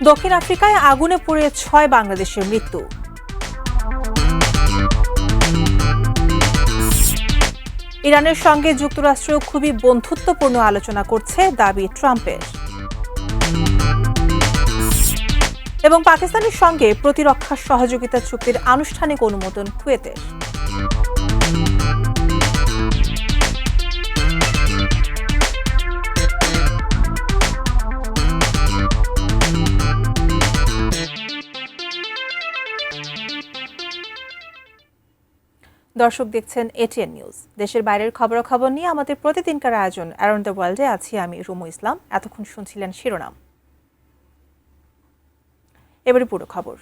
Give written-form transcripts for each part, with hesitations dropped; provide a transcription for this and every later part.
দক্ষিণ আফ্রিকায় আগুনে পুড়ে ৬ বাংলাদেশের মৃত্যু। ইরানের সঙ্গে যুক্তরাষ্ট্র খুবই বন্ধুত্বপূর্ণ আলোচনা করছে দাবি ট্রাম্পের। এবং পাকিস্তানের সঙ্গে প্রতিরক্ষা সহযোগিতা চুক্তির আনুষ্ঠানিক অনুমোদন কুয়েতের। দর্শক দেখছেন এটিএন নিউজ। দেশের বাইরের খবরাখবর নিয়ে আমাদের প্রতিদিনকার আয়োজন অ্যারাউন্ড দ্য ওয়ার্ল্ডে আছি আমি রুমু ইসলাম। এতক্ষণ শুনছিলেন শিরোনাম, এবারে পুরো খবর।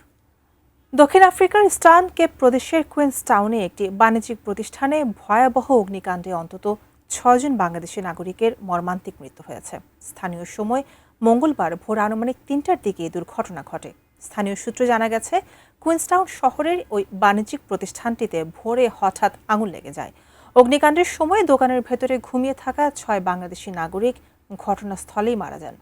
দক্ষিণ আফ্রিকার ইস্টার্ন কেপ প্রদেশের কুইন্সটাউনে একটি বাণিজ্যিক প্রতিষ্ঠানে ভয়াবহ অগ্নিকাণ্ডে অন্তত ৬ জন বাংলাদেশি নাগরিকের মর্মান্তিক মৃত্যু হয়েছে। স্থানীয় সময় মঙ্গলবার ভোর আনুমানিক ৩টার দিকে এই দুর্ঘটনা ঘটে। স্থানীয় সূত্রে জানা গেছে, কুইন্সটাউন শহরের ওই বাণিজ্যিক প্রতিষ্ঠানটিতে ভোরে হঠাৎ আগুন লেগে যায়। অগ্নিকাণ্ডের সময় দোকানের ভেতরে ঘুমিয়ে থাকা ৬ বাংলাদেশি নাগরিক ঘটনাস্থলেই মারা যান।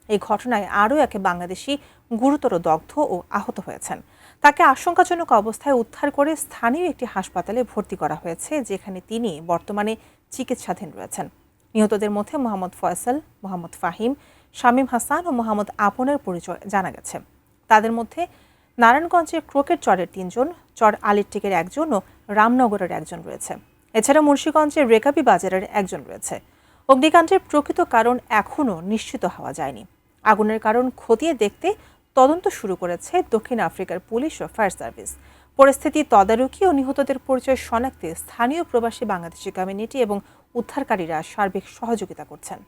এই ঘটনায় আরও এক বাংলাদেশি গুরুতর দগ্ধ ও আহত হয়েছেন। তাকে আশঙ্কাজনক অবস্থায় উদ্ধার করে স্থানীয় একটি হাসপাতালে ভর্তি করা হয়েছে, যেখানে তিনি বর্তমানে চিকিৎসাধীন রয়েছেন। নিহতদের মধ্যে মোহাম্মদ ফয়সাল, মোহাম্মদ ফাহিম, শামীম হাসান ও মোহাম্মদ আপনের পরিচয় জানা গেছে। তাদের মধ্যে নারায়ণগঞ্জের ক্রোকেট চরের ৩ জন, চর আলিরটিকের 1 জন ও রামনগরের 1 জন রয়েছে। এছাড়া মুন্সিগঞ্জের রেকাবি বাজারের 1 জন রয়েছে। অগ্নিকাণ্ডের প্রকৃত কারণ এখনও নিশ্চিত হওয়া যায়নি। আগুনের কারণ খতিয়ে দেখতে তদন্ত শুরু করেছে দক্ষিণ আফ্রিকার পুলিশ ও ফায়ার সার্ভিস। পরিস্থিতি তদারকি ও নিহতদের পরিচয় শনাক্তে স্থানীয় প্রবাসী বাংলাদেশি কমিউনিটি এবং উদ্ধারকারীরা সার্বিক সহযোগিতা করছেন।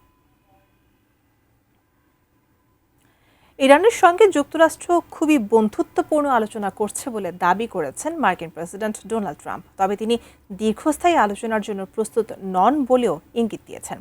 ইরানের সঙ্গে যুক্তরাষ্ট্র খুবই বন্ধুত্বপূর্ণ আলোচনা করছে বলে দাবি করেছেন মার্কিন প্রেসিডেন্ট ডোনাল্ড ট্রাম্প। তবে তিনি দীর্ঘস্থায়ী আলোচনার জন্য প্রস্তুত নন বলেও ইঙ্গিত দিয়েছেন।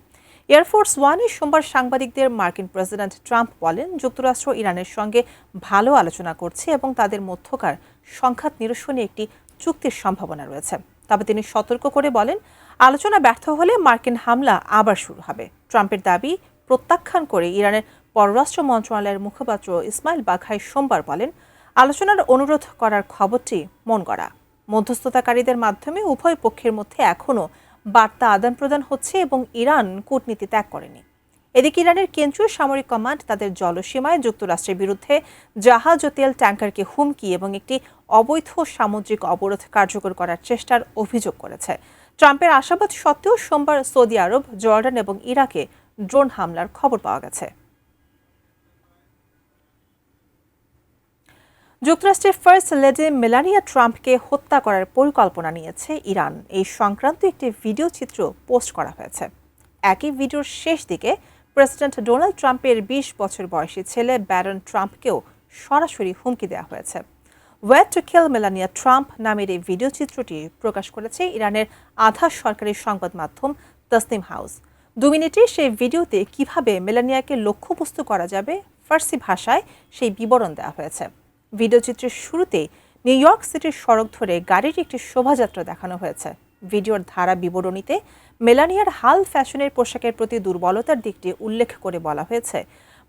এয়ারফোর্স ওয়ানে সোমবার সাংবাদিকদের মার্কিন প্রেসিডেন্ট ট্রাম্প বলেন, যুক্তরাষ্ট্র ইরানের সঙ্গে ভালো আলোচনা করছে এবং তাদের মধ্যকার সংঘাত নিরসনে একটি চুক্তির সম্ভাবনা রয়েছে। তবে তিনি সতর্ক করে বলেন, আলোচনা ব্যর্থ হলে মার্কিন হামলা আবার শুরু হবে। ট্রাম্পের দাবি প্রত্যাখ্যান করে ইরানের পররাষ্ট্র মন্ত্রণালয়ের মুখপাত্র ইসমাইল বাঘাই সোমবার বলেন, আলোচনার অনুরোধ করার খবরটি মন গড়া। মধ্যস্থতাকারীদের মাধ্যমে উভয় পক্ষের মধ্যে এখনও বার্তা আদান প্রদান হচ্ছে এবং ইরান কূটনীতি ত্যাগ করেনি। এদিকে ইরানের কেন্দ্রীয় সামরিক কমান্ড তাদের জলসীমায় যুক্তরাষ্ট্রের বিরুদ্ধে জাহাজ ও তেল ট্যাঙ্কারকে হুমকি এবং একটি অবৈধ সামুদ্রিক অবরোধ কার্যকর করার চেষ্টার অভিযোগ করেছে। ট্রাম্পের আশাবাদ সত্ত্বেও সোমবার সৌদি আরব, জর্ডান এবং ইরাকে ড্রোন হামলার খবর পাওয়া গেছে। যুক্তরাষ্ট্রের ফার্স্ট লেডি মেলানিয়া ট্রাম্পকে হত্যা করার পরিকল্পনা নিয়েছে ইরান। এই সংক্রান্ত একটি ভিডিও চিত্র পোস্ট করা হয়েছে। একই ভিডিওর শেষ দিকে প্রেসিডেন্ট ডোনাল্ড ট্রাম্পের ২০ বছর বয়সী ছেলে ব্যারন ট্রাম্পকেও সরাসরি হুমকি দেওয়া হয়েছে। Way to kill Melania Trump নামের এই ভিডিও চিত্রটি প্রকাশ করেছে ইরানের আধা সরকারি সংবাদ মাধ্যম তসনিম হাউস। 2 মিনিটে সেই ভিডিওতে কিভাবে মেলানিয়াকে লক্ষ্যবস্তু করা যাবে ফার্সি ভাষায় সেই বিবরণ দেওয়া হয়েছে। ভিডিও চিত্রের শুরুতে নিউ ইয়র্ক সিটির সড়ক ধরে গাড়ির একটি শোভাযাত্রা দেখানো হয়েছে। ভিডিওর ধারা বিবরণীতে মেলানিয়ার হাল ফ্যাশনের পোশাকের প্রতি দুর্বলতার দিকটি উল্লেখ করে বলা হয়েছে,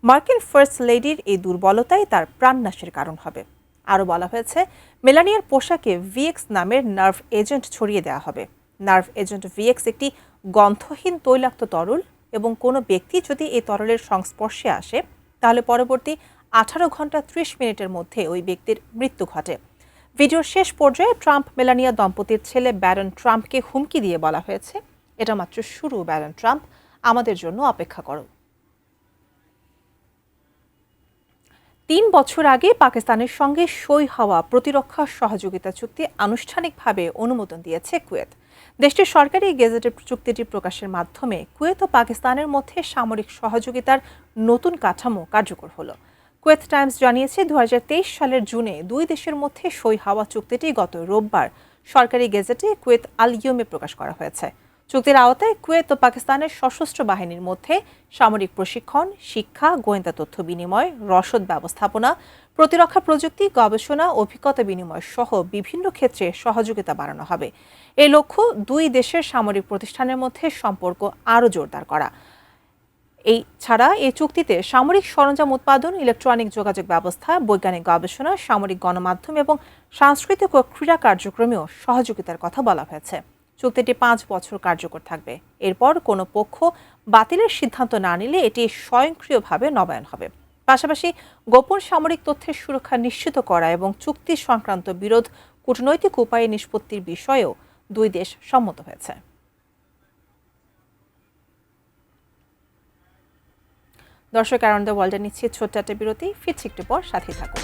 মার্কিন ফার্স্ট লেডির এই দুর্বলতাই তার প্রাণনাশের কারণ হবে। আরও বলা হয়েছে, মেলানিয়ার পোশাকে ভিএক্স নামের নার্ভ এজেন্ট ছড়িয়ে দেওয়া হবে। নার্ভ এজেন্ট ভিএক্স একটি গন্ধহীন তৈলাক্ত তরল এবং কোনো ব্যক্তি যদি এই তরলের সংস্পর্শে আসে তাহলে পরবর্তী 18 ঘন্টা 30 মিনিটের মধ্যে ওই ব্যক্তির মৃত্যু ঘটে। ভিডিওর শেষ পর্যায়ে ট্রাম্প মেলানিয়া দম্পতির ছেলে ব্যারন ট্রাম্পকে হুমকি দিয়ে বলা হয়েছে, এটা মাত্র শুরু ব্যারন ট্রাম্প, আমাদের জন্য অপেক্ষা করো। 3 বছর আগে পাকিস্তানের সঙ্গে সই হওয়া প্রতিরক্ষা সহযোগিতা চুক্তি আনুষ্ঠানিকভাবে অনুমোদন দিয়েছে কুয়েত। দেশটির সরকারি গেজেটের চুক্তিটি প্রকাশের মাধ্যমে কুয়েত ও পাকিস্তানের মধ্যে সামরিক সহযোগিতার নতুন কাঠামো কার্যকর হলো। কুয়েত টাইমস জানিয়েছে, 2023 সালের জুনে 2 দেশের মধ্যে সই হওয়া চুক্তিটি গত রোববার সরকারি গেজেটে কুয়েত আল ইয়মে প্রকাশ করা হয়েছে। চুক্তির আওতায় কুয়েত ও পাকিস্তানের সশস্ত্র বাহিনীর মধ্যে সামরিক প্রশিক্ষণ, শিক্ষা, গোয়েন্দা তথ্য বিনিময়, রসদ ব্যবস্থাপনা, প্রতিরক্ষা প্রযুক্তি, গবেষণা, অভিজ্ঞতা বিনিময় সহ বিভিন্ন ক্ষেত্রে সহযোগিতা বাড়ানো হবে। এই লক্ষ্য 2 দেশের সামরিক প্রতিষ্ঠানের মধ্যে সম্পর্ক আরও জোরদার করা। এই ছাড়া এই চুক্তিতে সামরিক সরঞ্জাম উৎপাদন, ইলেকট্রনিক যোগাযোগ ব্যবস্থা, বৈজ্ঞানিক গবেষণা, সামরিক গণমাধ্যম এবং সাংস্কৃতিক ও ক্রীড়া কার্যক্রমেও সহযোগিতার কথা বলা হয়েছে। চুক্তিটি 5 বছর কার্যকর থাকবে। এরপর কোনো পক্ষ বাতিলের সিদ্ধান্ত না নিলে এটি স্বয়ংক্রিয়ভাবে নবায়ন হবে। পাশাপাশি গোপন সামরিক তথ্যের সুরক্ষা নিশ্চিত করা এবং চুক্তি সংক্রান্ত বিরোধ কূটনৈতিক উপায়ে নিষ্পত্তির বিষয়েও দুই দেশ সম্মত হয়েছে। দর্শক, অ্যারাউন্ড দ্য ওয়ার্ল্ডে নিচ্ছি ছোট্ট একটা বিরতি, ফিরছি একটু পর, সাথেই থাকুন।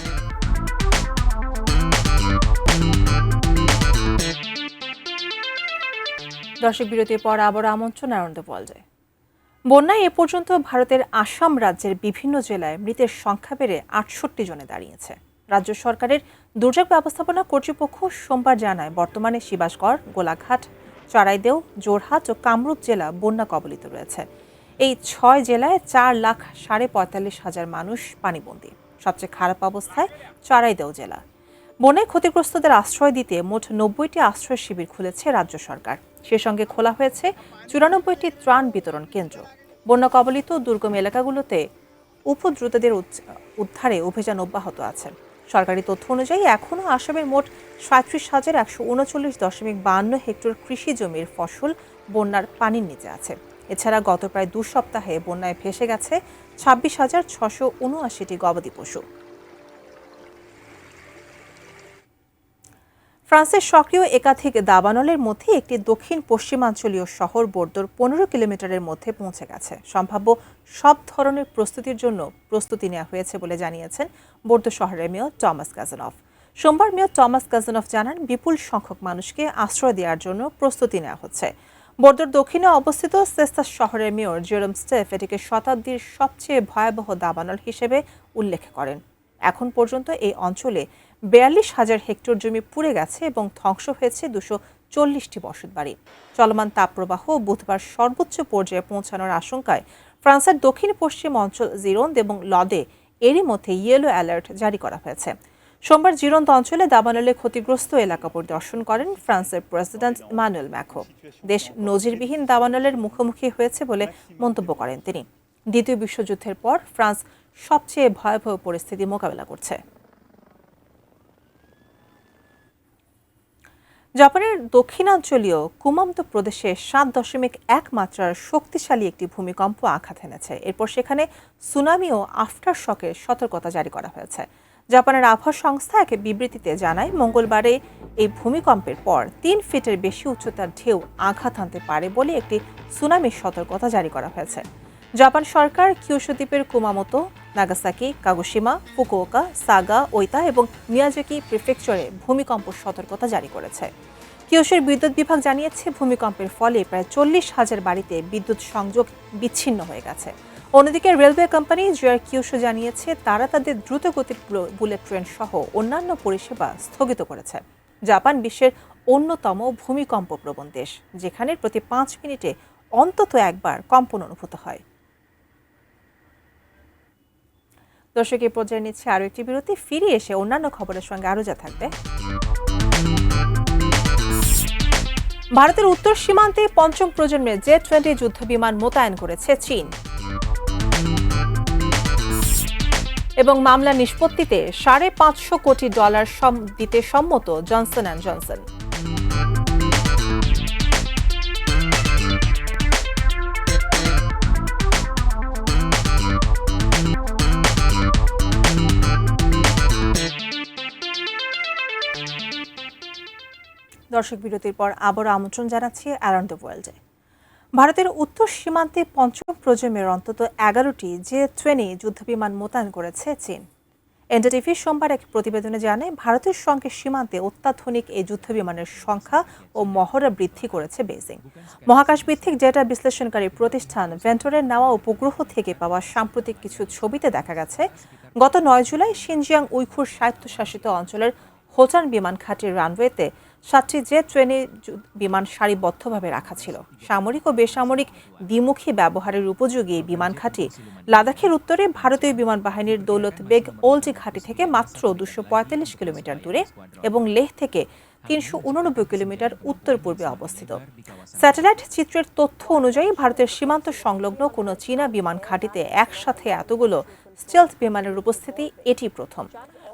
দর্শক, বিরতির পর আবার আমন্ত্রণ অ্যারাউন্ড দ্য ওয়ার্ল্ডে। বন্যায় এ পর্যন্ত ভারতের আসাম রাজ্যের বিভিন্ন জেলায় মৃতের সংখ্যা বেড়ে 68 জনে দাঁড়িয়েছে। রাজ্য সরকারের দুর্যোগ ব্যবস্থাপনা কর্তৃপক্ষ সোমবার জানায়, বর্তমানে শিবাসগড়, গোলাঘাট, চড়াইদেও, জোরহাট ও কামরূপ জেলা বন্যা কবলিত রয়েছে। এই 6 জেলায় 4,45,000 মানুষ পানিবন্দী। সবচেয়ে খারাপ অবস্থায় চড়াইদেও জেলা। বন্যায় ক্ষতিগ্রস্তদের আশ্রয় দিতে মোট 90টি আশ্রয় শিবির খুলেছে রাজ্য সরকার। সে সঙ্গে খোলা হয়েছে 94টি ত্রাণ বিতরণ কেন্দ্র। বন্যা কবলিত দুর্গম এলাকাগুলোতে উপদ্রুতদের উদ্ধারে অভিযান অব্যাহত আছে। সরকারি তথ্য অনুযায়ী এখনও আসামের মোট 37,139.52 হেক্টর কৃষি জমির ফসল বন্যার পানির নিচে আছে। এছাড়া গত প্রায় 2 সপ্তাহে বন্যায় ভেসে গেছে 26,679টি গবাদি পশু। ফ্রান্সের সক্রিয় একাধিক দাবানলের মধ্যে একটি দক্ষিণ পশ্চিমাঞ্চলীয় শহর বোর্দোর 15 কিলোমিটারের মধ্যে পৌঁছে গেছে। সম্ভাব্য সব ধরনের প্রস্তুতির জন্য প্রস্তুতি নেওয়া হয়েছে বলে জানিয়েছেন বোর্দো শহরের মেয়র টমাস কাজানভ। সোমবার মেয়র টমাস কাজানভ জানান, বিপুল সংখ্যক মানুষকে আশ্রয় দেওয়ার জন্য প্রস্তুতি নেওয়া হচ্ছে। বোর্দোর দক্ষিণে অবস্থিত সেস্তাস শহরের মেয়র জেরোম স্টেফ এটিকে শতাব্দীর সবচেয়ে ভয়াবহ দাবানল হিসেবে উল্লেখ করেন। এখন পর্যন্ত এই অঞ্চলে 42,000 হেক্টর জমি পুড়ে গেছে এবং ধ্বংস হয়েছে 240টি বসতবাড়ি। চলমান তাপপ্রবাহ বুধবার সর্বোচ্চ পর্যায়ে পৌঁছানোর আশঙ্কায় ফ্রান্সের দক্ষিণ পশ্চিম অঞ্চল জিরোন্দ এবং লদে এরই মধ্যে ইয়েলো অ্যালার্ট জারি করা হয়েছে। সোমবার জিরোন্দ অঞ্চলে দাবানলে ক্ষতিগ্রস্ত এলাকা পরিদর্শন করেন ফ্রান্সের প্রেসিডেন্ট ইমানুয়েল ম্যাক্রো। দেশ নজিরবিহীন দাবানলের মুখোমুখি হয়েছে বলে মন্তব্য করেন তিনি। দ্বিতীয় বিশ্বযুদ্ধের পর ফ্রান্স সবচেয়ে ভয়াবহ পরিস্থিতি মোকাবেলা করছে। জাপানের দক্ষিণাঞ্চলীয় কুমামোতো প্রদেশে 7.1 মাত্রার শক্তিশালী একটি ভূমিকম্প আঘাত এনেছে। এরপর সেখানে সুনামি ও আফটার শকের সতর্কতা জারি করা হয়েছে। জাপানের আবহাওয়া সংস্থা এক বিবৃতিতে জানায়, মঙ্গলবারে এই ভূমিকম্পের পর 3 ফিটের বেশি উচ্চতার ঢেউ আঘাত আনতে পারে বলে একটি সুনামির সতর্কতা জারি করা হয়েছে। জাপান সরকার কিউশু দ্বীপের Kumamoto, Nagasaki, Kagoshima, Fukuoka, Saga, Oita এবং মিয়াজাকি প্রিফেকচারে ভূমিকম্প সতর্কতা জারি করেছে। কিউশুর বিদ্যুৎ বিভাগ জানিয়েছে, ভূমিকম্পের ফলে প্রায় 40,000 বাড়িতে বিদ্যুৎ সংযোগ বিচ্ছিন্ন হয়ে গেছে। অন্যদিকে রেলওয়ে কোম্পানি জেআর কিউশু জানিয়েছে, তারা তাদের দ্রুতগতির বুলেট ট্রেন সহ অন্যান্য পরিষেবা স্থগিত করেছে। জাপান বিশ্বের অন্যতম ভূমিকম্প প্রবণ দেশ, যেখানে প্রতি 5 মিনিটে অন্তত একবার কম্পন অনুভূত হয়। দর্শক, এই পর্যায়ে নিচ্ছে আরও একটি বিরতি। ফিরে এসে অন্যান্য খবরের সঙ্গে আরও যা থাকবে। ভারতের উত্তর সীমান্তে 5ম প্রজন্মের জে-20 যুদ্ধ বিমান মোতায়েন করেছে চীন। এবং মামলা নিষ্পত্তিতে $550 কোটি দিতে সম্মত জনসন অ্যান্ড জনসন। দর্শক, বিরতির পর আবারও আমন্ত্রণ জানাচ্ছি অ্যারাউন্ড দ্য ওয়ার্ল্ডে। ভারতের উত্তর সীমান্তে 5ম প্রজন্মের অন্তত 11টি জে-20 যুদ্ধবিমান মোতায়েন করেছে চীন। এনডিটিভি সোমবার এক প্রতিবেদনে জানায়, ভারতের সঙ্গে সীমান্তে অত্যাধুনিক এই যুদ্ধবিমানের সংখ্যা ও মহড়া বৃদ্ধি করেছে বেইজিং। মহাকাশ ভিত্তিক ডেটা বিশ্লেষণকারী প্রতিষ্ঠান ভেন্টরের নেওয়া উপগ্রহ থেকে পাওয়া সাম্প্রতিক কিছু ছবিতে দেখা গেছে, গত 9 জুলাই শিনজিয়াং উইঘুর স্বায়ত্তশাসিত অঞ্চলের হোচান বিমান ঘাটির রানওয়েতে 7টি জে-20 বিমান সারিবদ্ধভাবে রাখা ছিল। সামরিক ও বেসামরিক দ্বিমুখী ব্যবহারের উপযোগী এই বিমান ঘাঁটি লাদাখের উত্তরে ভারতীয় বিমান বাহিনীর দৌলত বেগ ওল্ড ঘাঁটি থেকে মাত্র 245 কিলোমিটার দূরে এবং লেহ থেকে 389 কিলোমিটার উত্তর পূর্বে অবস্থিত। স্যাটেলাইট চিত্রের তথ্য অনুযায়ী ভারতের সীমান্ত সংলগ্ন কোনো চীনা বিমান ঘাঁটিতে একসাথে এতগুলো স্টেলথ বিমানের উপস্থিতি এটি প্রথম।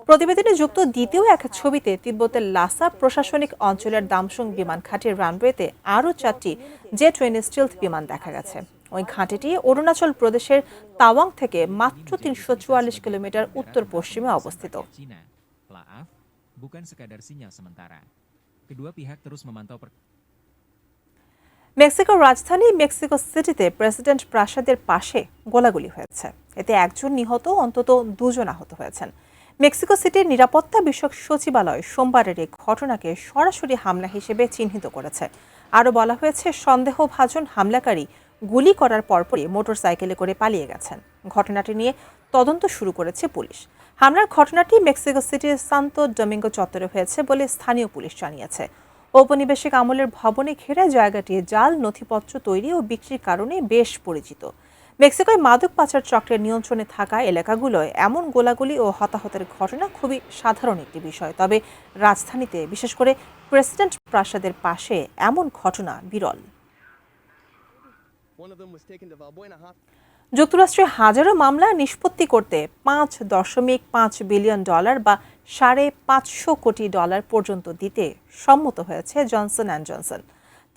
প্রতিবেদনে যুক্ত দ্বিতীয় এক ছবিতে তিব্বতের লাসা প্রশাসনিক অঞ্চলের দামসুং বিমান ঘাঁটির রানওয়েতে আরও 4টি জে-20 স্টেলথ বিমান দেখা গেছে। ওই ঘাঁটিটি অরুণাচল প্রদেশের তাওয়াং থেকে মাত্র 344 কিলোমিটার উত্তর পশ্চিমে অবস্থিত। মেক্সিকোর রাজধানী মেক্সিকো সিটিতে প্রেসিডেন্ট প্রাসাদের পাশে গোলাগুলি হয়েছে। এতে একজন নিহত, অন্তত 2 জন আহত হয়েছেন। মেক্সিকো সিটির নিরাপত্তা বিষয়ক সচিবালয় সোমবারের এই ঘটনাকে সরাসরি হামলা হিসেবে চিহ্নিত করেছে। আরও বলা হয়েছে, সন্দেহভাজন হামলাকারী গুলি করার পরপরই মোটরসাইকেলে করে পালিয়ে গেছেন। ঘটনাটি নিয়ে তদন্ত শুরু করেছে পুলিশ। হামলার ঘটনাটি মেক্সিকো সিটির সান্তো ডোমিঙ্গো চত্বরে হয়েছে বলে স্থানীয় পুলিশ জানিয়েছে। ঔপনিবেশিক আমলের ভবনে ঘেরা জায়গাটি জাল নথিপত্র তৈরি ও বিক্রির কারণে বেশ পরিচিত। মেক্সিকোয় মাদক পাচার চক্রের নিয়ন্ত্রণে থাকা এলাকাগুলোয় এমন গোলাগুলি ও হতাহতের ঘটনা খুবই সাধারণ একটি বিষয়। তবে রাজধানীতে, বিশেষ করে প্রেসিডেন্ট প্রাসাদের পাশে এমন ঘটনা বিরল। যুক্তরাষ্ট্রে হাজারো মামলা নিষ্পত্তি করতে $5.5 বিলিয়ন বা $550 কোটি পর্যন্ত দিতে সম্মত হয়েছে জনসন অ্যান্ড জনসন।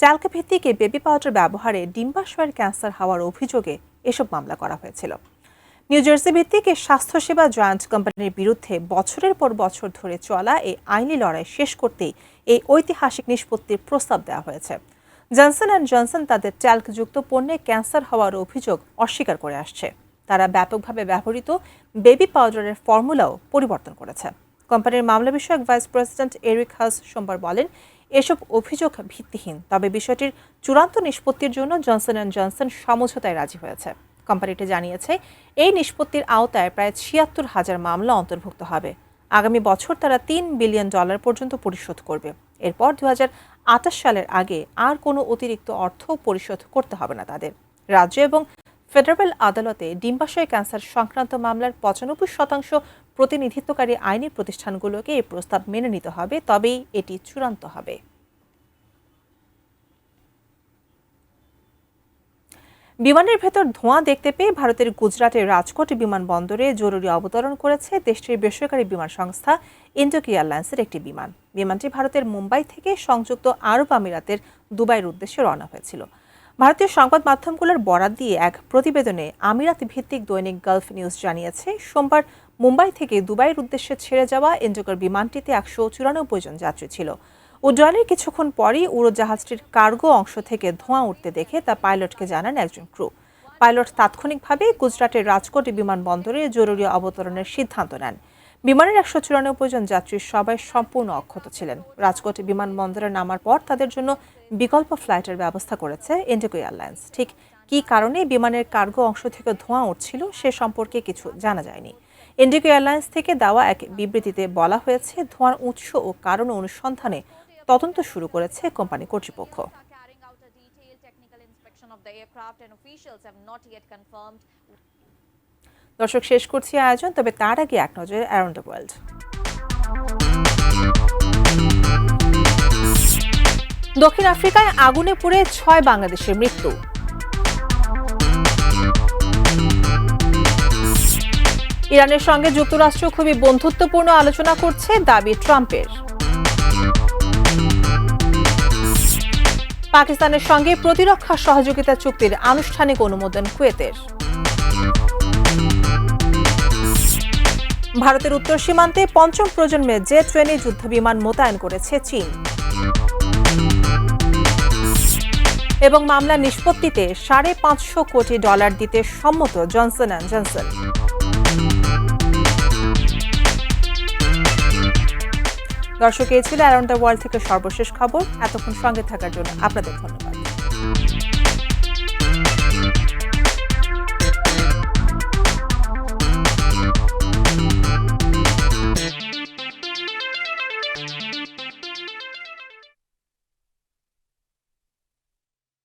ট্যাল্ক ভিত্তিক বেবি পাউডার ব্যবহারে ডিম্বাশয়ের ক্যান্সার হওয়ার অভিযোগে এসব মামলা করা হয়েছিল। নিউ জার্সি ভিত্তিক স্বাস্থ্যসেবা জয়েন্ট কোম্পানির বিরুদ্ধে বছরের পর বছর ধরে চলা এই আইনি লড়াই শেষ করতেই এই ঐতিহাসিক নিষ্পত্তির প্রস্তাব দেওয়া হয়েছে। জনসন অ্যান্ড জনসন তাদের ট্যাল্কযুক্ত পণ্যে ক্যান্সার হওয়ার অভিযোগ অস্বীকার করে আসছে। তারা ব্যাপকভাবে ব্যবহৃত বেবি পাউডারের ফর্মুলাও পরিবর্তন করেছে। কোম্পানির মামলা বিষয়ক ভাইস প্রেসিডেন্ট এরিক হাস সোমবার বলেন, এসব অভিযোগ ভিত্তিহীন। তবে বিষয়টির চূড়ান্ত নিষ্পত্তির জন্য জনসন অ্যান্ড জনসন সমঝোতায় রাজি হয়েছে। কোম্পানিটি জানিয়েছে, এই নিষ্পত্তির আওতায় প্রায় ৭৬,০০০ মামলা অন্তর্ভুক্ত হবে। আগামী বছর তারা $3 বিলিয়ন পর্যন্ত পরিশোধ করবে। এরপর 2028 সালের আগে আর কোনো অতিরিক্ত অর্থ পরিশোধ করতে হবে না তাদের। রাজ্য এবং ফেডারেল আদালতে ডিম্বাশয় ক্যান্সার সংক্রান্ত মামলার 95% প্রতিনিধিত্বকারী আইনি প্রতিষ্ঠানগুলোকে এই প্রস্তাব মেনে নিতে হবে, তবেই এটি চূড়ান্ত হবে। বিমানের ভেতর ধোঁয়া দেখতে পেয়ে ভারতের গুজরাটের রাজকোট বিমানবন্দরে জরুরি অবতরণ করেছে দেশটির বেসরকারি বিমান সংস্থা ইন্ডিগো এয়ারলাইন্সের একটি বিমান। বিমানটি ভারতের মুম্বাই থেকে সংযুক্ত আরব আমিরাতের দুবাইয়ের উদ্দেশ্যে রওনা হয়েছিল। ভারতীয় সংবাদ মাধ্যমগুলোর বরাত দিয়ে এক প্রতিবেদনে আমিরাত ভিত্তিক দৈনিক গালফ নিউজ জানিয়েছে, সোমবার মুম্বাই থেকে দুবাইয়ের উদ্দেশ্যে ছেড়ে যাওয়া ইন্ডিগোর বিমানটিতে 194 জন যাত্রী ছিল। উড্ডয়নের কিছুক্ষণ পরই উড়োজাহাজটির কার্গো অংশ থেকে ধোঁয়া উঠতে দেখে তা পাইলটকে জানান একজন ক্রু। পাইলট তাৎক্ষণিকভাবে গুজরাটের রাজকোট বিমানবন্দরে জরুরি অবতরণের সিদ্ধান্ত নেন। বিমানের 194 জন যাত্রীর সবাই সম্পূর্ণ অক্ষত ছিলেন। রাজকোট বিমানবন্দরে নামার পর তাদের জন্য বিকল্প ফ্লাইটের ব্যবস্থা করেছে ইন্ডিগো এয়ারলাইন্স। ঠিক কী কারণে বিমানের কার্গো অংশ থেকে ধোঁয়া উঠছিল সে সম্পর্কে কিছু জানা যায়নি। ইন্ডিগো এয়ারলাইন্স থেকে দেওয়া এক বিবৃতিতে বলা হয়েছে, ধোঁয়ার উৎস ও কারণ অনুসন্ধানে তদন্ত শুরু করেছে কোম্পানি কর্তৃপক্ষ। দর্শক, শেষ করছি আয়োজন, তবে তার আগে এক নজরে অ্যারাউন্ড দ্য ওয়ার্ল্ড। দক্ষিণ আফ্রিকায় আগুনে পুড়ে 6 বাংলাদেশের মৃত্যু। ইরানের সঙ্গে যুক্তরাষ্ট্র খুবই বন্ধুত্বপূর্ণ আলোচনা করছে, দাবি ট্রাম্পের। পাকিস্তানের সঙ্গে প্রতিরক্ষা সহযোগিতা চুক্তির আনুষ্ঠানিক অনুমোদন কুয়েতের। ভারতের উত্তর সীমান্তে 5ম প্রজন্মের জে-20 যুদ্ধবিমান মোতায়েন করেছে চীন। এবং মামলা নিষ্পত্তিতে $550 কোটি দিতে সম্মত জনসন অ্যান্ড জনসন। দর্শক, এই ছিল অ্যারাউন্ড দ্য ওয়ার্ল্ড থেকে সর্বশেষ খবর। এতক্ষণ সঙ্গে থাকার জন্য আপনাদের ধন্যবাদ।